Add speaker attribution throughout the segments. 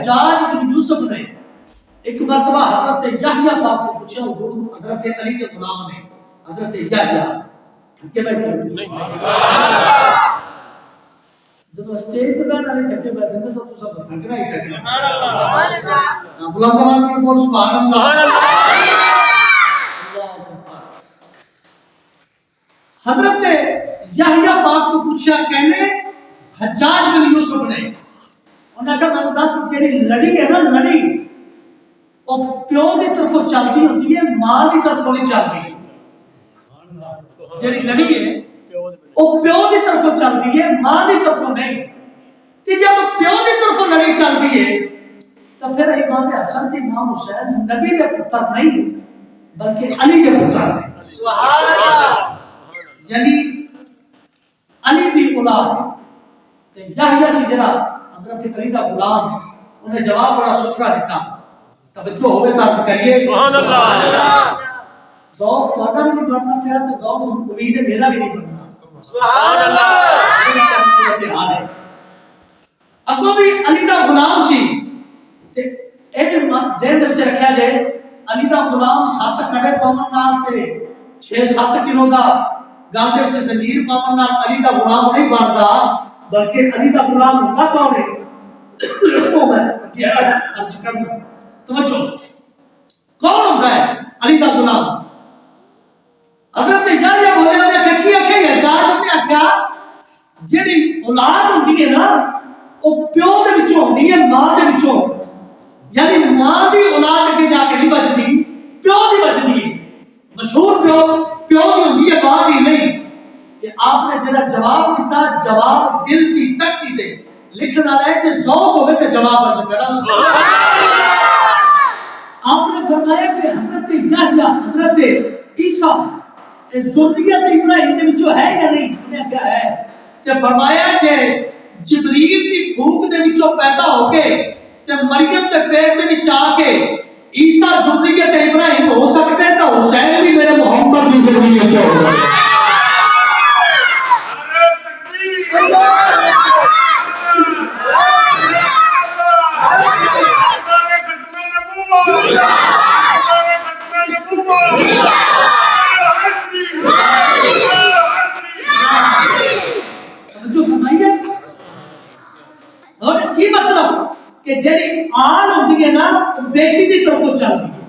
Speaker 1: حجاج بن یوسف نے ایک مرتبہ حضرت یحییٰ پاک کو پوچھا، حضور حضرت علی کے غلام نے حضرت یحییٰ تھکے بیٹھے جب اسٹیج تے بیٹھ والے تھکے بیٹھے تو سب تھکنا ہی تھکنا۔ سبحان اللہ، بلند آواز میں بول سبحان اللہ۔ حضرت یحییٰ پاک کو پوچھا کہنے حجاج بن یوسف نے، انہوں نے کہا میں دس جیڑی لڑی ہے نا، لڑی وہ پیو کی طرفوں چلتی ہوتی ہے، ماں کی طرفوں نہیں چلتی۔ جیڑی لڑی ہے وہ پیو کی طرفوں چلتی ہے، ماں کی طرفوں نہیں۔ کہ جب پیو کی طرفوں لڑی چلتی ہے تو پھر امام حسن تے امام حسین نبی کے پتر نہیں بلکہ علی کے پتر ہیں۔ سبحان اللہ، یعنی علی دی اولاد تے یحییٰ سی جڑا حضرت علی دا غلام، انہیں جواب بڑا ستھرا دیتا، توجہ ہوئے تو عرض کریے سبحان اللہ۔ ذوق تہاڈا بھی نہیں بننا پیا تے ذوق امید ہے میرا بھی نہیں بننا۔ سبحان اللہ۔ اگوں بھی علی دا غلام سی تے ایک ذہن وچ رکھیا جائے، علی دا غلام 7 کڑے پاون نال تے 6-7 کلو دا گاندے وچ زنجیر پاون نال علی دا غلام نہیں بندا، بلکہ علی دا غلام ہوندا کون ہے؟ وہ میں اگے عرض کرنا، توجہ کون ہوتا ہے علی دا غلام؟ حضرت یحییٰ بولے انہیں کہ کی آکھے گا چار نے آکھیا جیڑی اولاد ہوندی ہے نا وہ پیو دے وچوں ہوندی ہے، ماں دے وچوں، یعنی ماں دی اولاد کے جا کے نہیں بچدی، پیو دی بچدی ہے۔ مشہور پیو دی ہوندی ہے، ماں دی نہیں۔ کہ آپ نے جڑا جواب دیتا، جواب دل دی تختی تے لکھن والا ہے کہ ذوق ہوے تے جواب عرض کرا۔ آپ نے فرمایا کہ حضرت یحییٰ حضرت عیسیٰ ذریت ابراہیم دے وچوں ہے یا نہیں؟ انہیں کیا ہے کہ فرمایا کہ جبریل دی پھوک دے وچوں پیدا ہو کے تے مریم دے پیٹ دے وچ آ کے عیسیٰ ذریت ابراہیم ہو سکتے ہیں تو حسین بھی میرے محمد دی ذریت ہے۔ کی مطلب کہ جڑی آل ہوندی ہے نا بیٹی دی طرفوں چلدی ہے،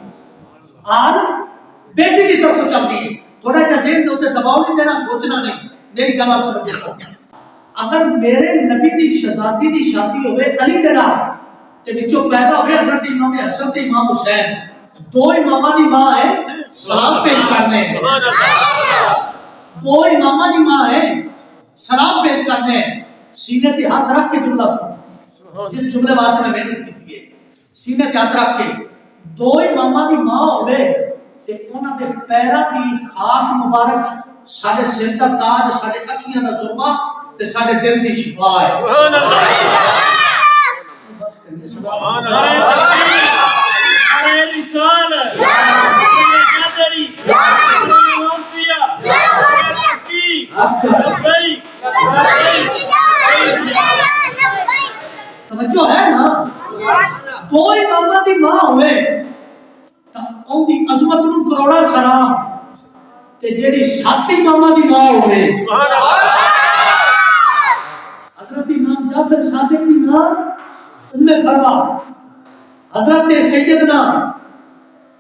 Speaker 1: آل بیٹی دی طرفوں چلدی ہے۔ تھوڑا جہا ذہن دے اوتے دباؤ نہیں دینا، سوچنا نہیں، میری گل آپ توجہ کرو۔ اگر میرے نبی دی شہزادی دی شادی ہوئے علی دے نال تے وچوں پیدا ہوئے حضرت امام حسن تے امام حسین، دو اماماں دی ماں ہے، سلام پیش کرنے ہیں، دو اماماں دی ماں ہے، سلام پیش کرنے ہیں۔ سینے تے ہاتھ رکھ کے جملہ سن، جس جملے واسطے میں محنت کی ہے، سینے تے ہاتھ رکھ کے دو اماماں دی ماں ہوئے تے انہاں دے پیراں دی خاک مبارک ساڈے سر دا تاج، ساڈے اکھیاں دا سرما تے ساڈے دل دی شفا ہے۔ سبحان اللہ، بس کریے سبحان اللہ۔ ارے رسالت قادری غوثیہ توجہ ہے نا، دو اماماں دی ماں ہوئے تا اون دی عظمت نوں کروڑا سلام، تے جیڑی 7 اماماں دی ماں ہوئے حضرت امام جعفر صادق دی ماں ام فروا، حضرت سیدنا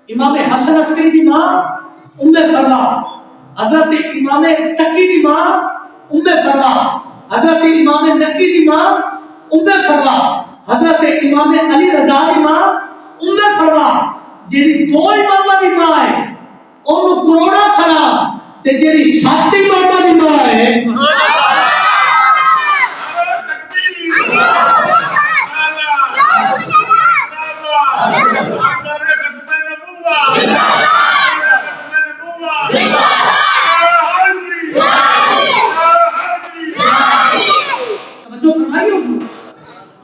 Speaker 1: امام حسن عسکری دی ماں ام فروا، حضرت امام تقی دی ماں ام فروا، حضرت امام نقی دی ماں ام فروا، حضرت امام علی رضا دی ماں ام فروا، جیڑی دو اماماں دی ماں ہے اونوں کروڑا سلام، تے جیڑی 7 اماماں دی ماں ہے توجہ فرمائیے حضور،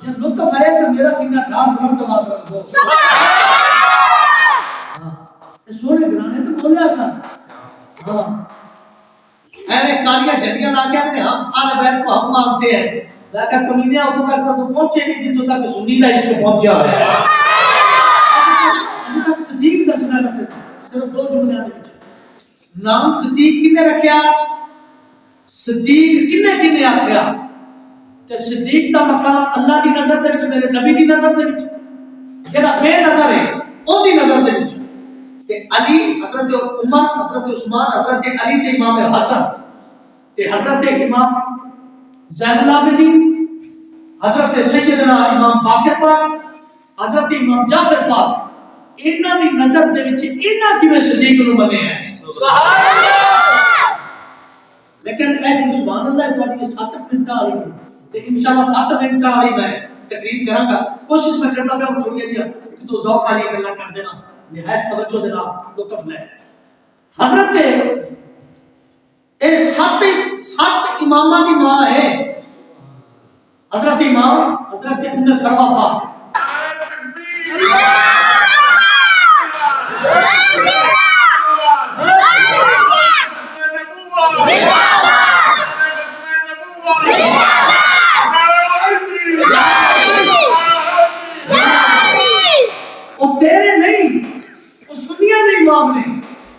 Speaker 1: جب لطف آیا کہ میرا سینہ ڈھال بلند آواز رکھو، سونے گرانے تو بولیا کر، ہاں ایویں کالیاں جھنڈیاں لا کے آتے ہم آل بیت کو ہم مانتے ہیں، میں کہا کمینیا اتوں تک تو پہنچے نہیں جتوں تک سنی دا عشق پہنچیا ہوا ہے. ابھی تک صدیق دسنا ہے صرف دو جملے دے وچ. نام صدیق کنے رکھیا؟ صدیق کنے کنے آکھیا؟ تے صدیق دا مقام اللہ دی نظر دے وچ میرے نبی دی نظر دے وچ جڑا بے نظر ہے او دی نظر دے وچ تے علی حضرت عمر حضرت عثمان حضرت علی تے امام حسن تے حضرت امام زین العابدین حضرت سیدنا امام باقر پاک حضرت امام جعفر پاک انہاں دی نظر دے وچ انہاں کیویں صدیق نو مننے ہیں. سبحان اللہ. لیکن اے جی سبحان اللہ تواڈی 7 منٹ والی تے انشاءاللہ 7 منٹ والی میں تقریر کراں گا. کوشش میں کردا پیا تھوڑی جی ایک دو ذوق والی گلاں کر دینا نہایت توجہ دے نال لطف لے. حضرت اے 7 اماماں دی ماں ہے حضرت امام حضرت ام فروا پاک.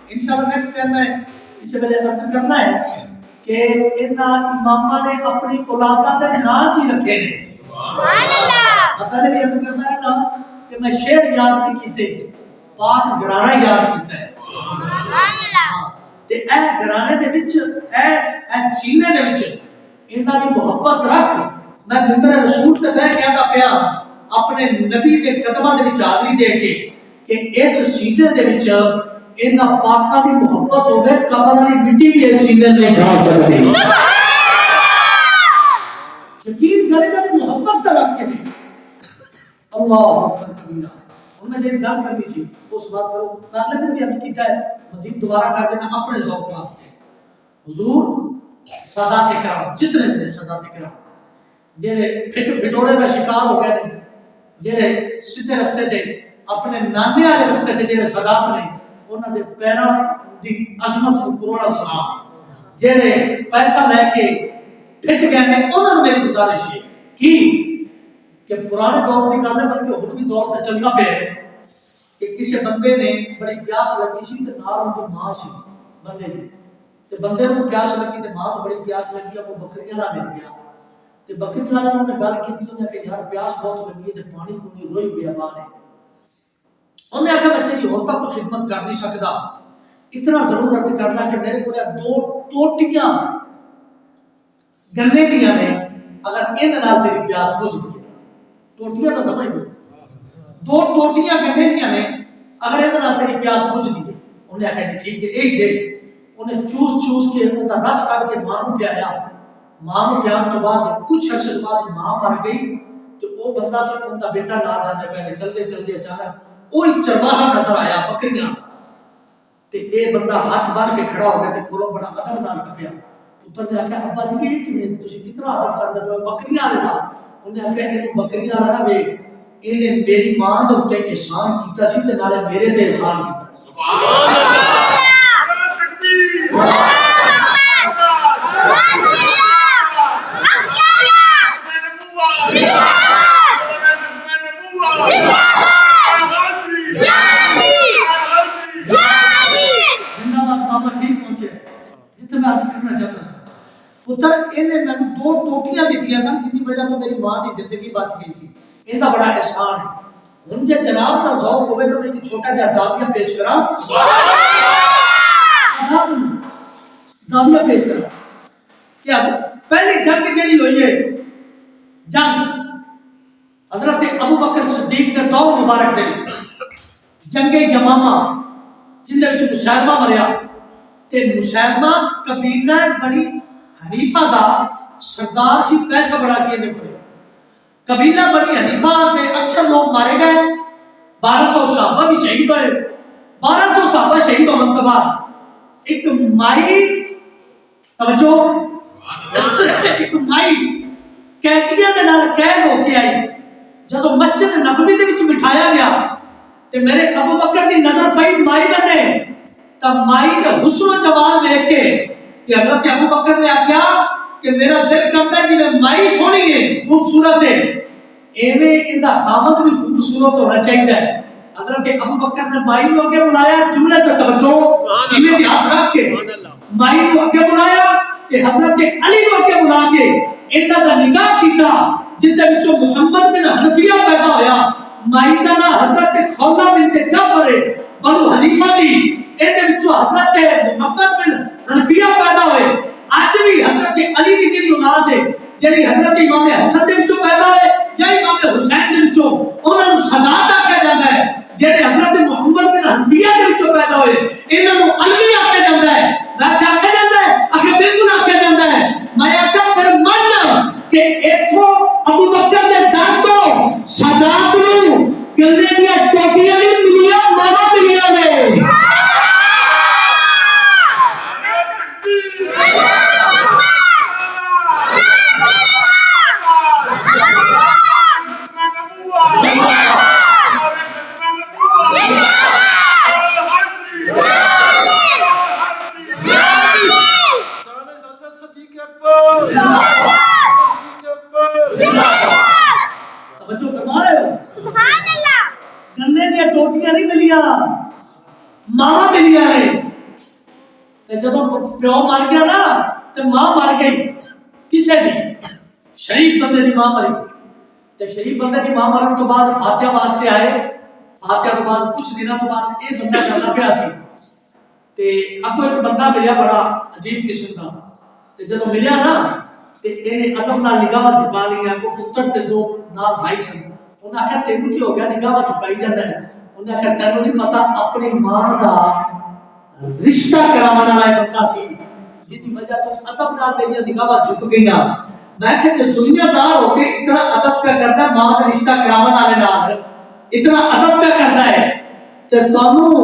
Speaker 1: انشاءاللہ نیکسٹ ٹائم میں اسے پہلے عرض کرنا ہے کہ انہاں اماماں نے اپنی اولاداں دے نام ہی رکھے نے. سبحان اللہ. پہلے بھی عرض کرنا ہے نا کہ میں شعر یاد نہیں کیتے پاک گھرانا یاد کیتا ہے. سبحان اللہ. تے اے گھرانے دے وچ اے سینے دے وچ انہاں دی محبت رکھ میں ممبر رسول تے بیٹھ کے آندا پیا اپنے نبی دے قدماں دے وچ حاضری دے کے کہ اس سینے دے وچ انہاں پاکاں دی محبت ہوے قبر والی مٹی بھی اس سینے تے کھا سکدی. یقین کرے گا کہ محبت دا رکھ کے نہیں. اللہ اکبر کبیرہ. ہن میں جڑی گل کرنی سی اس بات کرو میں اگلے دن بھی عرض کیتا ہے مزید دوبارہ کر دینا اپنے ذوق واسطے. حضور سادات کرام جتنے بھی سادات کرام جڑے پھٹوڑے دا شکار ہو گئے نے جڑے سیدھے رستے تے اپنے نانے والے رستے تے جڑے سادات نے انہاں دے پیراں دی عظمت کو کروڑا سلام. جڑے پیسہ لے کے پھٹ گئے نے انہاں نوں میری گزارش ہے کہ پرانے دور دی گل ہے بلکہ ہن بھی دور تے چلدا پیا ہے کہ کسی بندے نے بڑی پیاس لگی سی تے نال ان دی ماں سی بندے دی تے بندے نوں پیاس لگی تے ماں نوں بڑی پیاس لگی وہ بکریاں لا مل گیا تے بکریاں والے نے گل کیتی انہاں کہ یار پیاس بہت لگی تے پانی پونی روئی پیا باہر ہے. انہیں آخیا میں تیری عورتوں کو خدمت کر نہیں سکتا اتنا ضرور عرض کرنا کہ میرے کو 2 ٹوٹیاں گنے دیا نے اگر ان نال تیری پیاس بجھ گئی ٹوٹیاں تو سمجھ دو 2 ٹوٹیاں گنے دیا نے اگر ان نال تیری پیاس بجھ گئی. انہیں آخیا جی ٹھیک ہے یہی دے. انہیں چوس کے ان کا رس کٹ کے ماں کو پیا. ماں کو پیان تو بعد کچھ عرصے بعد ماں مر گئی تو وہ بندہ تو ان کا بیٹا نال جانے پہلے چلتے چلتے اچانک کوئی چرواہا نظر آیا بکریاں تے اے بندہ ہاتھ بن کے کھڑا ہو گیا تے کھولو بڑا ادب نال کپیا. پتر نے آکھیا ابا جی یہ کیویں تسی کتنا ادب کردے پے بکریاں دے نال. انہیں آکھیا اینو بکریاں والا نہ ویکھ اینے میری ماں دے اوتے احسان کیتا سی تے نالے میرے تے احسان کیتا سی. سبحان اللہ. نعرہ تکبیر. پتر انہیں میں 2 ٹوٹیاں دیتیاں سن جن کی وجہ تو میری ماں کی زندگی بچ گئی سی. ان کا بڑا احسان ہے. ہن جے جناب دا ذوق ہوے تو میں ایک چھوٹا جہا زاویہ پیش کراں. زاویہ پیش کراں کہ اب پہلی جنگ جڑی ہوئی ہے جنگ حضرت ابو بکر صدیق دے دور مبارک دے وچ جنگ یمامہ جن دے وچ مسیلمہ مریا تے مسیلمہ قبیلہ بنی حنیفہ دا سردار سی پیسہ بڑا سی انہیں پڑے. قبیلہ بنی حنیفہ تے اکثر لوگ مارے گئے 1200 صحابہ بھی شہید ہوئے. 1200 صحابہ شہید ہونے کے بعد ایک مائی توجہ ایک مائی قیدیاں دے نال قید ہو کے آئی. جب مسجد نبوی دے وچ بٹھایا گیا تے میرے ابو بکر دی نظر پئی مائی بنے تب مائی دے حسن و جمال دیکھ کے کہ حضرت ابو بکر نے آکھیا کہ میرا دل کرتا ہے کہ مائی سونی ہے خوبصورت ہے ایویں ان دا خامد بھی خوبصورت ہونا چاہیے. حضرت ابو بکر نے مائی کو اگے بلایا, جملے پہ توجہ, سینے تے ہاتھ رکھ کے مائی کو اگے بلایا کہ حضرت علی کو اگے بلا کے انہاں دا نکاح کیتا جن دے وچوں محمد بن حنفیہ پیدا ہویا. مائی دا نام حضرت خولہ بنت جعفر بنو حنیفہ دی, ان دے وچوں حضرت محمد بن حنفیہ پیدا ہوئے. اج بھی حضرت علی دی جڑی اولاد ہے جڑی حضرت امام حسن دے وچوں پیدا ہے یا امام حسین دے وچوں, انہاں نوں سادات آکھیا جاندا ہے. جڑے حضرت محمد بن حنفیہ دے وچوں پیدا ہوئے انہاں نوں علوی آکھیا جاندا ہے. میں کیا آکھیا جاندا ہے؟ آخر بالکل آکھیا جاندا ہے. میں آکھیا پھر من کہ ایتھوں ابو بکر دے در تو سادات نوں کندے دیاں ٹوٹیاں نہیں ملیاں, ماوا ملیاں نے. توجہ فرما رہے ہو؟ سبحان اللہ. گنے دی ٹوٹیاں نہیں ملیاں, ماں ملیاں نے. تے جدوں پیو مر گیا نا تے ماں مر گئی. کسے دی؟ شریف بندے دی ماں مری. تے شریف بندے دی ماں مرن تو بعد فاتحہ واسطے آئے. فاتحہ تو بعد کچھ دنوں تو بعد یہ بندہ چلنا پیا سی تے اب ایک بندہ ملیا بڑا عجیب قسم کا. تے جدوں ملیا نا تے اینے ادب نال نگاہ جھکا لیا. کو پتر تے دو نال بھائی سن. انہاں آکھیا تینوں کی ہو گیا نگاہ جھکائی جاندا ہے؟ انہاں آکھیا تینوں نہیں پتہ اپنی ماں دا رشتہ کراون والا بندہ سی جس دی وجہ تو ادب نال میری نگاہ جھک گئیاں. میں کہ دنیا دار ہو کے اتنا ادب کیا کردا ہے ماں دا رشتہ کراون والے نال, اتنا ادب کیا کردا ہے تے تانوں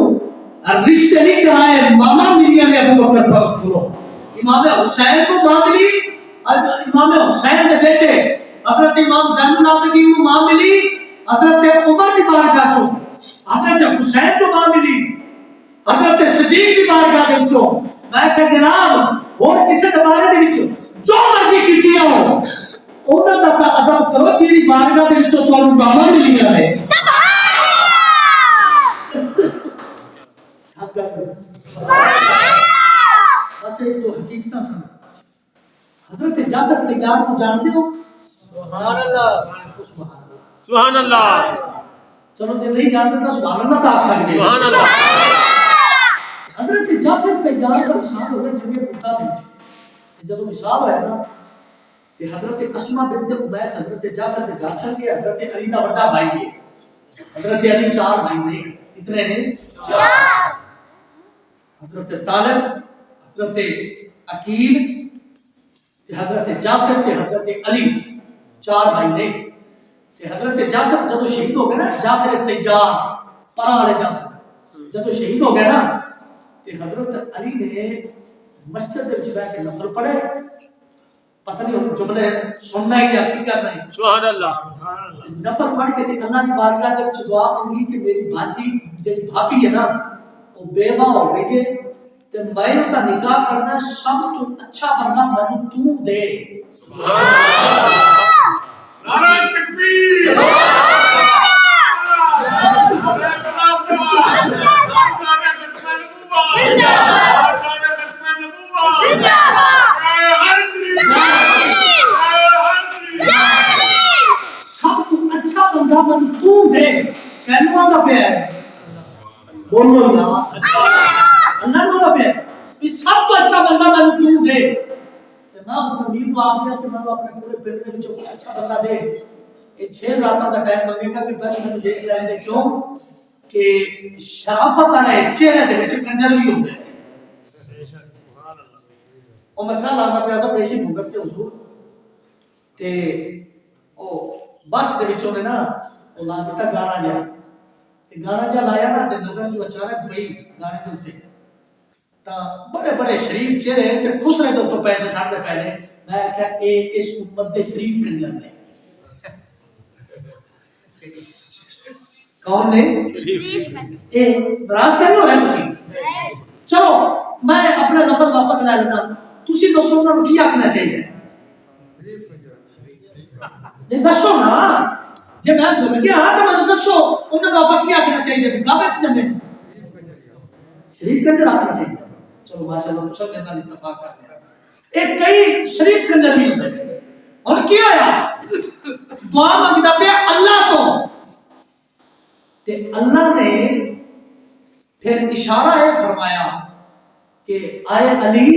Speaker 1: رشتے نہیں کرائے ماما ملیاں نے. ابو بکر پر کھلو امام حسین کو ماں ملی, امام حسین دے بیٹے حضرت امام زین العابدین کو ماں ملی, حضرت عمر دی بارگاہ چوں حضرت حسین کو ماں ملی, حضرت صدیق دی بارگاہ دے وچوں. میں کہ جناب اور کسے دے بارے دے وچوں جو مرضی کیتی ہو انہاں دا ادب کرو جیڑی بارگاہ دے وچوں تانوں ماں ملیاں نے. بس ایک دو حقیقتاں سن. حضرت جعفر تیار کو جانتے ہو؟ سبحان اللہ, سبحان اللہ. چلو جے نہیں جانتے تو سبحان اللہ تو آکھ سکتے. سبحان اللہ. حضرت جعفر تیار کا مثال ہوگا جنگِ مؤتہ دے وچ. جدوں مثال ہویا نا کہ حضرت اسماء بنت امیس حضرت جعفر دے گھر چل گئے. حضرت علی دا بڑا بھائی ہے. حضرت علی چار بھائی نے. کتنے نے؟ چار. حضرت طالب, حضرت عقیل, حضرت جعفر تے حضرت علی, چار بھائی نے. حضرت جعفر جدو شہید ہو گئے نا, جعفر تیار پرا والے جعفر جدو شہید ہو گئے نا تے حضرت علی نے مسجد دے وچ بیٹھ کے نفل پڑھے. پتہ نہیں جملے سننا ہے یا کی کرنا ہے. سبحان اللہ. نفل پڑھ کے تے اللہ دی بارگاہ دے وچ دعا مانگی کہ میری باجی جڑی بھابی ہے نا وہ بیوہ ہو گئی ہے تے میں ان کا نکاح کرنا سب تو اچھا بندہ مینوں تو دے. نعرہ تکبیر. سب تو اچھا بندہ مینوں تو دے. کہنا دا پیا ہے بولو یار اللہ کو پہ کہ سب تو اچھا بندہ میں تو دے. جناب تمیم آپ نے میں اپنے پورے پنڈ دے وچوں اچھا بندہ دے. یہ 6 راتاں دا ٹائم لگے گا کہ پہلے میں دیکھ لیں دے. کیوں کہ شرافت والے چہرے دے وچ کنجر بھی ہوندے ہیں. او میں کل آندا پیا سا پیشی بھگت تے حضور تے او بس دے وچوں نے نا او لا دتا گانا جا تے گانا جا لایا نا تے نظر جو اچانک پئی گانے دے اوتے تا بڑے بڑے شریف چہرے تے خسرے دے تو پیسے چھڑ دے پہلے. میں کہا اے اس امت دے شریف کنجر نے. کون نے؟ اے راستے نہیں ہو رہے تسی. چلو میں اپنا لفظ واپس لے لینا. تسی دوستوں انہاں نوں کی آکھنا چاہیے؟ یہ دسو نا جے میں بھول گیا تو میں دسو انہاں دا آپ کی آکھنا چاہیے کہ کعبے وچ جمے شریف کنجر آکھنا چاہیے. چلو ماشاءاللہ تو سب میرے نال اتفاق کر لیا. ایک کئی شریف کنجر بھی ہوندے نے. اور کی ہویا دعا منگدا پیا اللہ تو تے اللہ نے پھر اشارہ ہے فرمایا کہ آئے علی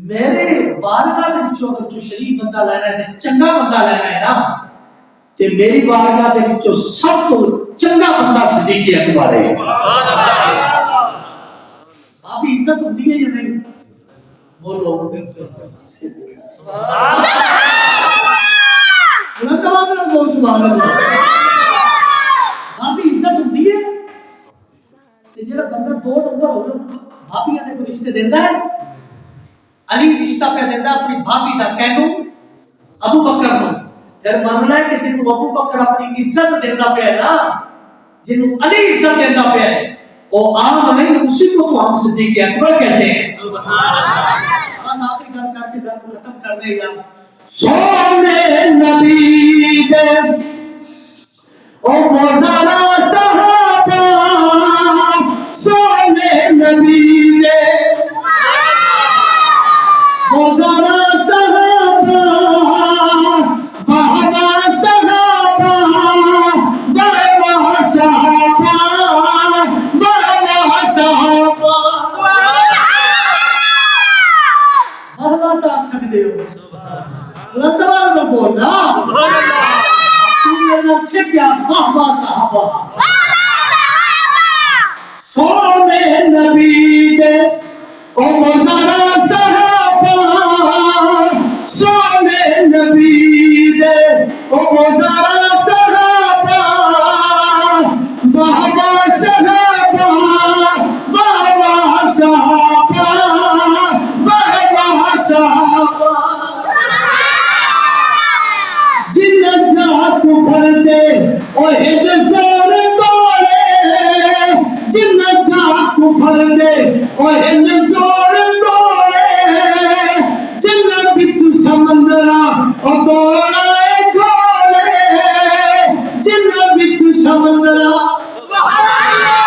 Speaker 1: میرے بارگاہ دے وچوں اگر تو شریف بندہ لینا ہے تے چنگا بندہ لینا ہے نا تے میری بارگاہ دے وچوں سب تو چنگا بندہ صدیق اکبر ہے. آپ عزت ہوندی ہے یا نہیں؟ بولو سبحان اللہ. بول سبحان اللہ. آپ عزت ہوندی ہے تے جڑا بندہ دو نمبر ہوے بھابیاں دے کوئی رشتے دیندا ہے. علی رشتہ پہ دیندا اپنی بھابی دا کہنو ابو بکر نو. پھر مان لے کہ جنوں ابو بکر اپنی عزت دیندا پیا ہے نا جنوں علی عزت دیندا پیا ہے وہ عام نہیں اسی کو تو ہم صدیق اکبر کہتے ہیں. سبحان اللہ. بس آخری گل کر کے گل کو ختم کرنے یار سونے نبی دے او موزارا صحابہ سونے نبی دے موزارا صحابہ بہوا صحابہ بہوا صحابہ بہوا صحابہ بہوا تو آپ سکتے ہو لطبال میں بولنا چھکیا بہوا صحابہ سونے نبی دے او مزارا صحابہ سونے نبی دے او مزارا صحابہ بہوا صحابہ بہوا صحابہ بہوا صحابہ کفر دے او ہد زور توڑے جن جا کفر دے او ہد زور توڑے جن بچ سمندرا او دوڑائے کھولے جن بچ سمندرا. سبحان اللہ.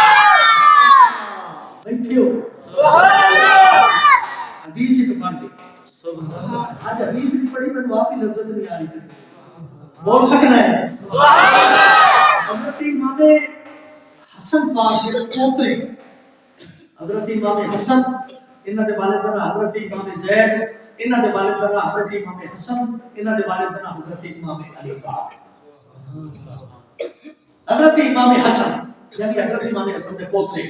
Speaker 1: بیٹھے ہو سبحان اللہ. حدیث ہی تو پڑھ دے سبحان اللہ. آج حدیث ہی پڑھی میں آپ کی لذت نہیں آ رہی تھی. بول سکنا ہے سبحان اللہ. حضرت امام حسن پاک کے پوترے حضرت امام حسن انہاں دے والد دا نام حضرت امام زید انہاں دے والد دا نام حضرت امام حسن انہاں دے والد دا نام حضرت امام علی پاک. حضرت امام حسن یعنی حضرت امام حسن دے پوترے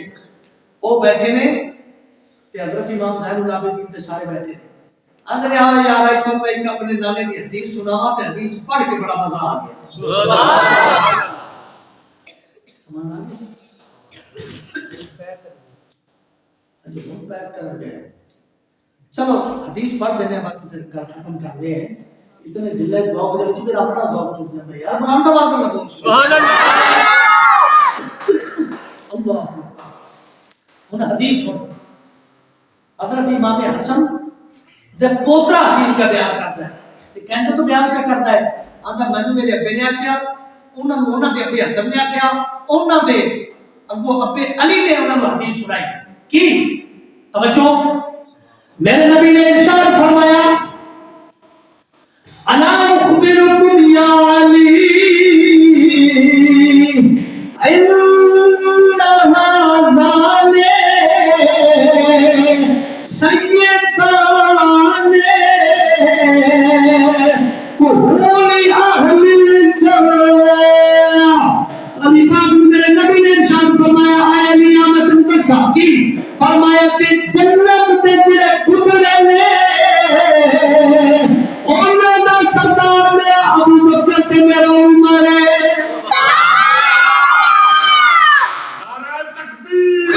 Speaker 1: وہ بیٹھے نے تے حضرت امام زین العابدین تے سارے بیٹھے نے. اندر آؤ یار ایک تو ایک اپنے نانے کی حدیث سناوا تے حدیث پڑھ کے بڑا مزہ آ گیا. سبحان اللہ. سبحان اللہ. اجے ہم پیک کر گئے. چلو حدیث پڑھ دینے باقی پھر گل ختم کر دے ہیں. اتنے دل ہے ذوق دے وچ میرا اپنا ذوق ٹوٹ جاتا ہے یار. بلند آواز نال بول سبحان اللہ. اللہ ہن حدیث سن. حضرت امام حسن دے پوترا حدیث کا بیان کرتا ہے تے کہندا تو بیان کیا کرتا ہے آندا مینوں میرے ابے نے آکھیا انہاں نوں انہاں دے ابے حسن نے آکھیا انہاں دے اگوں ابے علی نے انہاں نوں حدیث سنائی. کی توجہ میرے نبی نے ارشاد فرمایا الا اخبرکم یا علی فرمایا کہ جنت تے جڑے گزرے نے انہاں دا سردار میرا ابو بکر تے میرا عمر ہے. نعرہ تکبیر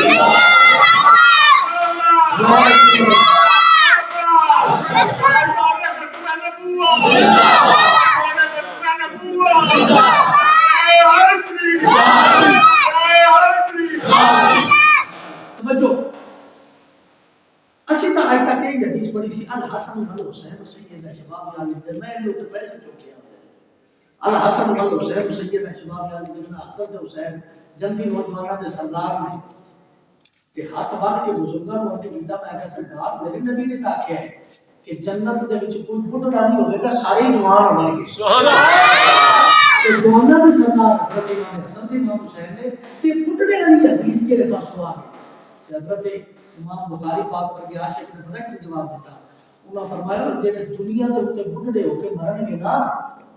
Speaker 1: اسی تا آج تک ایک حدیث پڑھی سی الحسن والحسین سیدہ شباب عالم دے میں لوگ پیسے چوکے ہوتے ہیں الحسن والحسین سید اشباب علی جنہ حسن تے حسین جنتی نوجواناں دے سردار نے تے ہاتھ بن کے بزرگاں نوں عرض کیتا میں کہ سرکار میرے نبی نے تا آکھیا ہے کہ جنت دے وچ کوئی بڈھڑا نہیں ہوے گا سارے جوان ہون گے سبحان اللہ تے جواناں دے سردار حضرت امام حسن تے امام حسین نے تے بڈھڑے والی حدیث کیڑے پاسوں آ گئی حضرت امام بخاری پاک ورگے عاشق نے پتہ کی جواب دیتا انہاں فرمایا جڑے دنیا دے اوتے بڈھڑے ہو کے مرن گے نا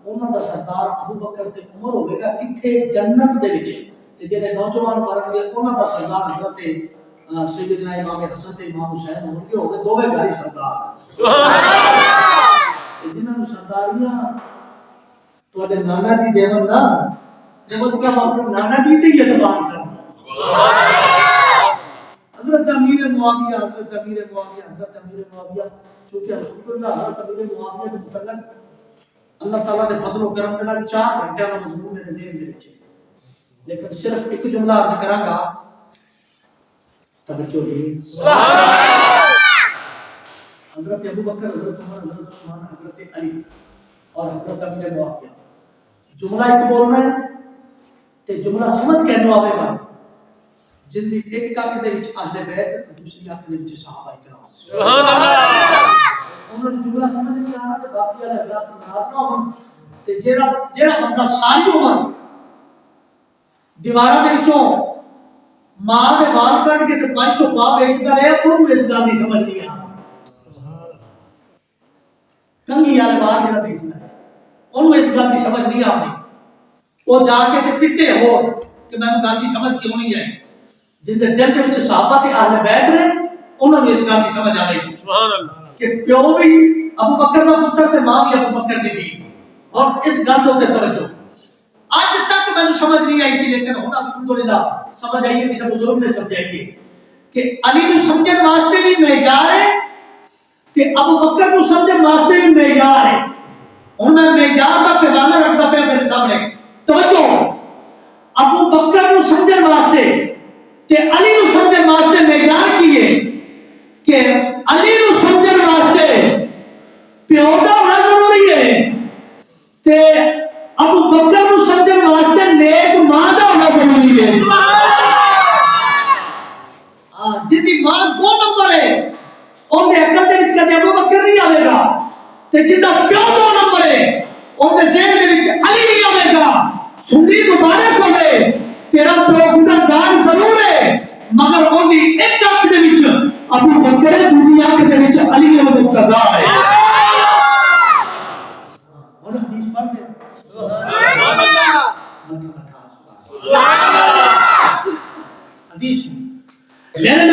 Speaker 1: انہاں دا سردار ابو بکر تے عمر ہوے گا کتھے جنت دے وچ تے جڑے نوجوان مرن گے انہاں دا سردار حضرت سیدنا امام حسن تے امام حسین ہون گے ہوے دوویں گھر سردار سبحان اللہ جنہاں نوں سرداریاں تواڈے نانا جی دیون نا نماز کیا اپنے نانا جی تے اعتبار کرنا سبحان اللہ حضرت امیر معاویہ حضرت امیر معاویہ چونکہ الحمدللہ حضرت امیر معاویہ کے متعلق اللہ تعالیٰ کے فضل و کرم کے نال 4 گھنٹے کا مضمون میرے ذہن دے وچ لیکن صرف ایک جملہ عرض کراں گا توجہ ہے سبحان اللہ حضرت ابو بکر حضرت عمر حضرت عثمان حضرت علی اور حضرت امیر معاویہ جملہ ایک بولنا ہے تے جملہ سمجھ کے نو آوے گا جن دی ایک اکھ دے وچ اہل بیت تے دوسری اکھ دے وچ صحابہ کرام سبحان اللہ انہاں نوں جملہ سمجھ نہیں آنا تے باقی والے حضرات ناراض نہ ہون تے جیڑا بندہ ساری عمر دیواراں دے وچوں ماں دے وال کٹ کے تے 500 پا بیچدا رہیا اونوں اس گل دی سمجھ نہیں آندی سبحان اللہ کنگھی والے وال جڑا بیچدا ہے اونوں اس گل دی سمجھ نہیں آندی او جا کے تے پٹے ہو کہ مینوں گل دی سمجھ کیوں نہیں آئی جن دے دل دے وچ صحابہ تے اہل بیت نے انہاں نوں اس گل دی سمجھ آوے گی سبحان اللہ کہ پیو بھی ابو بکر دا پتر تے ماں بھی ابو بکر دی تھی اور اس گل تے توجہ آج تک مینوں سمجھ نہیں آئی سی لیکن ہن الحمدللہ سمجھ آئی ہے کسی بزرگ نے سمجھائی ہے کہ علی نوں سمجھن واسطے بھی معیار ہے تے ابو بکر نوں سمجھن واسطے بھی معیار ہے ہن میں معیار دا پیمانہ رکھدا پیا میرے سامنے توجہ ابو بکر نوں سمجھن واسطے تے علی نوں سمجھن واسطے معیار کی ہے کہ علی نوں سمجھن واسطے پیو دا ہونا ضروری ہے تے ابو بکر نوں سمجھن واسطے نیک ماں دا ہونا ضروری ہے ہاں جن دی ماں 2 نمبر ہے اون دے عقل دے وچ کدے ابو بکر نہیں آوے گا تے جن دا پیو 2 نمبر ہے اون دے ذہن دے وچ علی نہیں آوے گا سنی مبارک ہوے تیرا پیو گناہگار ضرور ہے مگر اون دی ایک اکھ دے وچ ابو بکر ہے دوسری اکھ دے وچ علی کا مقتدا ہے اور حدیث پڑھ دے سبحان اللہ حدیث میرے